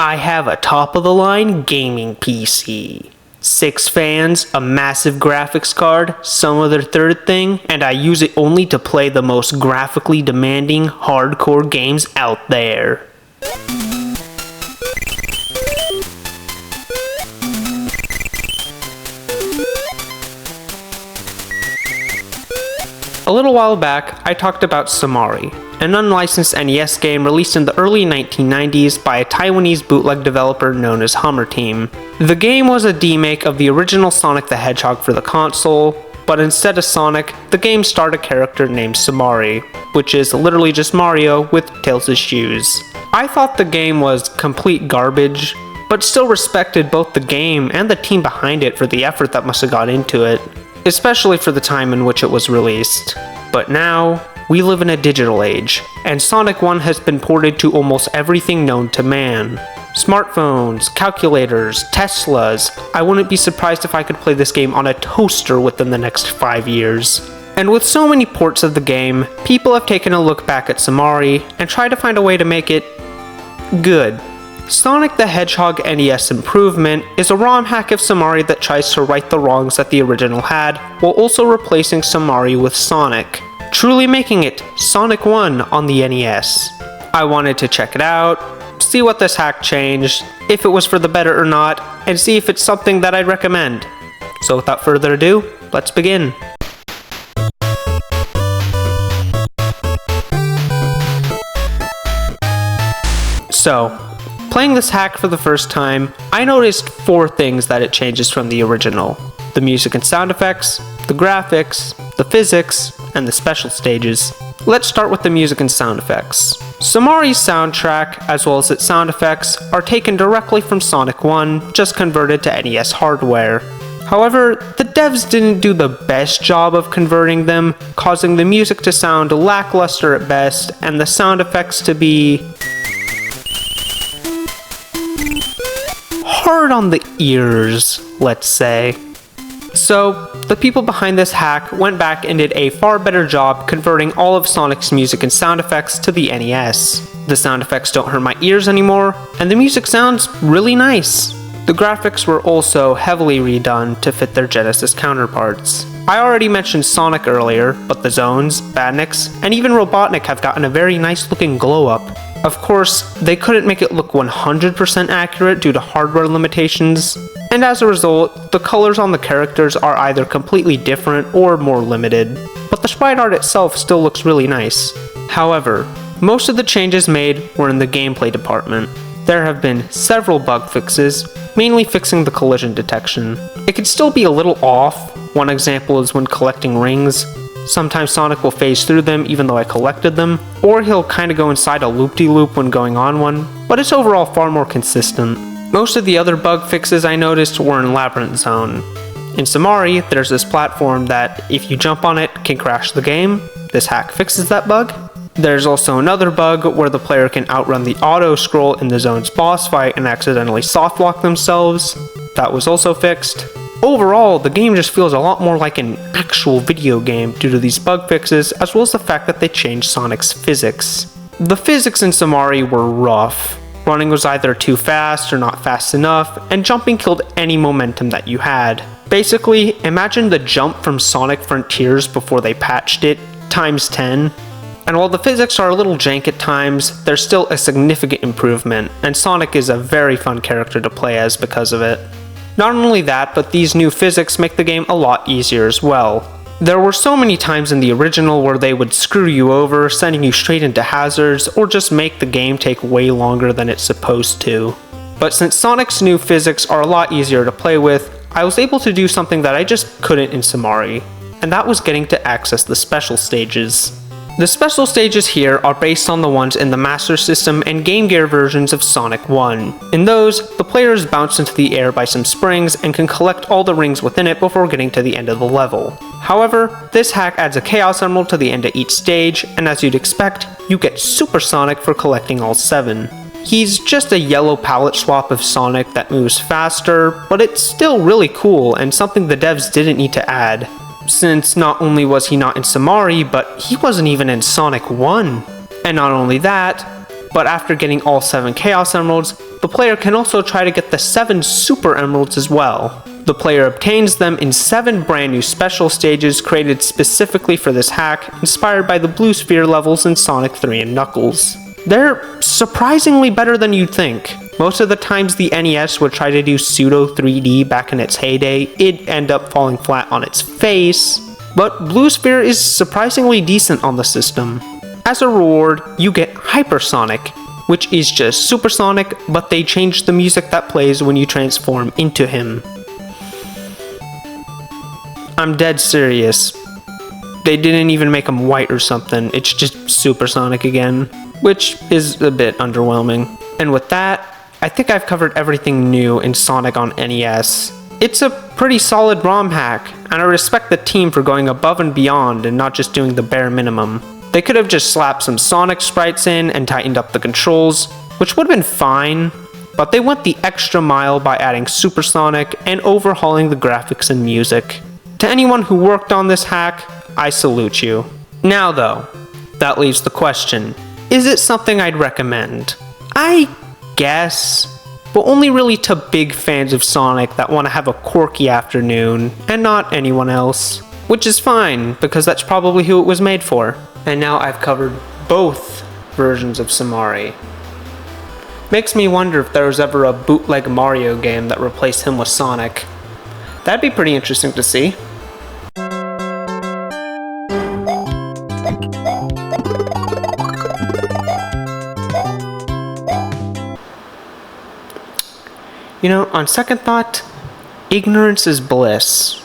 I have a top-of-the-line gaming PC. 6 fans, a massive graphics card, some other third thing, and I use it only to play the most graphically demanding, hardcore games out there. A little while back, I talked about Somari, an unlicensed NES game released in the early 1990s by a Taiwanese bootleg developer known as Hummer Team. The game was a demake of the original Sonic the Hedgehog for the console, but instead of Sonic, the game starred a character named Somari, which is literally just Mario with Tails' shoes. I thought the game was complete garbage, but still respected both the game and the team behind it for the effort that must have gone into it, especially for the time in which it was released. But now, we live in a digital age, and Sonic 1 has been ported to almost everything known to man. Smartphones, calculators, Teslas. I wouldn't be surprised if I could play this game on a toaster within the next 5 years. And with so many ports of the game, people have taken a look back at Somari and tried to find a way to make it good. Sonic the Hedgehog NES Improvement is a ROM hack of Somari that tries to right the wrongs that the original had, while also replacing Somari with Sonic, truly making it Sonic 1 on the NES. I wanted to check it out, see what this hack changed, if it was for the better or not, and see if it's something that I'd recommend. So without further ado, let's begin. So, playing this hack for the first time, I noticed 4 things that it changes from the original: the music and sound effects, the graphics, the physics, and the special stages. Let's start with the music and sound effects. Somari's soundtrack, as well as its sound effects, are taken directly from Sonic 1, just converted to NES hardware. However, the devs didn't do the best job of converting them, causing the music to sound lackluster at best, and the sound effects to be hard on the ears, let's say. So, the people behind this hack went back and did a far better job converting all of Sonic's music and sound effects to the NES. The sound effects don't hurt my ears anymore, and the music sounds really nice. The graphics were also heavily redone to fit their Genesis counterparts. I already mentioned Sonic earlier, but the Zones, Badniks, and even Robotnik have gotten a very nice looking glow up. Of course, they couldn't make it look 100% accurate due to hardware limitations, and as a result, the colors on the characters are either completely different or more limited, but the sprite art itself still looks really nice. However, most of the changes made were in the gameplay department. There have been several bug fixes, mainly fixing the collision detection. It can still be a little off. One example is when collecting rings. Sometimes Sonic will phase through them even though I collected them, or he'll kinda go inside a loop-de-loop when going on one, but it's overall far more consistent. Most of the other bug fixes I noticed were in Labyrinth Zone. In Somari, there's this platform that, if you jump on it, can crash the game. This hack fixes that bug. There's also another bug where the player can outrun the auto-scroll in the zone's boss fight and accidentally softlock themselves. That was also fixed. Overall, the game just feels a lot more like an actual video game due to these bug fixes, as well as the fact that they changed Sonic's physics. The physics in Somari were rough. Running was either too fast or not fast enough, and jumping killed any momentum that you had. Basically, imagine the jump from Sonic Frontiers before they patched it, times 10. And while the physics are a little jank at times, there's still a significant improvement, and Sonic is a very fun character to play as because of it. Not only that, but these new physics make the game a lot easier as well. There were so many times in the original where they would screw you over, sending you straight into hazards, or just make the game take way longer than it's supposed to. But since Sonic's new physics are a lot easier to play with, I was able to do something that I just couldn't in Somari, and that was getting to access the special stages. The special stages here are based on the ones in the Master System and Game Gear versions of Sonic 1. In those, the player is bounced into the air by some springs and can collect all the rings within it before getting to the end of the level. However, this hack adds a Chaos Emerald to the end of each stage, and as you'd expect, you get Super Sonic for collecting all 7. He's just a yellow palette swap of Sonic that moves faster, but it's still really cool and something the devs didn't need to add, since not only was he not in Somari, but he wasn't even in Sonic 1. And not only that, but after getting all 7 Chaos Emeralds, the player can also try to get the 7 Super Emeralds as well. The player obtains them in 7 brand new special stages created specifically for this hack, inspired by the Blue Sphere levels in Sonic 3 and Knuckles. They're surprisingly better than you'd think. Most of the times the NES would try to do pseudo 3D back in its heyday, it'd end up falling flat on its face, but Blue Sphere is surprisingly decent on the system. As a reward, you get Hypersonic, which is just supersonic, but they change the music that plays when you transform into him. I'm dead serious. They didn't even make him white or something, it's just supersonic again, which is a bit underwhelming. And with that, I think I've covered everything new in Sonic on NES. It's a pretty solid ROM hack, and I respect the team for going above and beyond and not just doing the bare minimum. They could have just slapped some Sonic sprites in and tightened up the controls, which would have been fine, but they went the extra mile by adding Supersonic and overhauling the graphics and music. To anyone who worked on this hack, I salute you. Now though, that leaves the question, is it something I'd recommend? I guess, but only really to big fans of Sonic that want to have a quirky afternoon, and not anyone else. Which is fine, because that's probably who it was made for. And now I've covered both versions of Somari. Makes me wonder if there was ever a bootleg Mario game that replaced him with Sonic. That'd be pretty interesting to see. You know, on second thought, ignorance is bliss.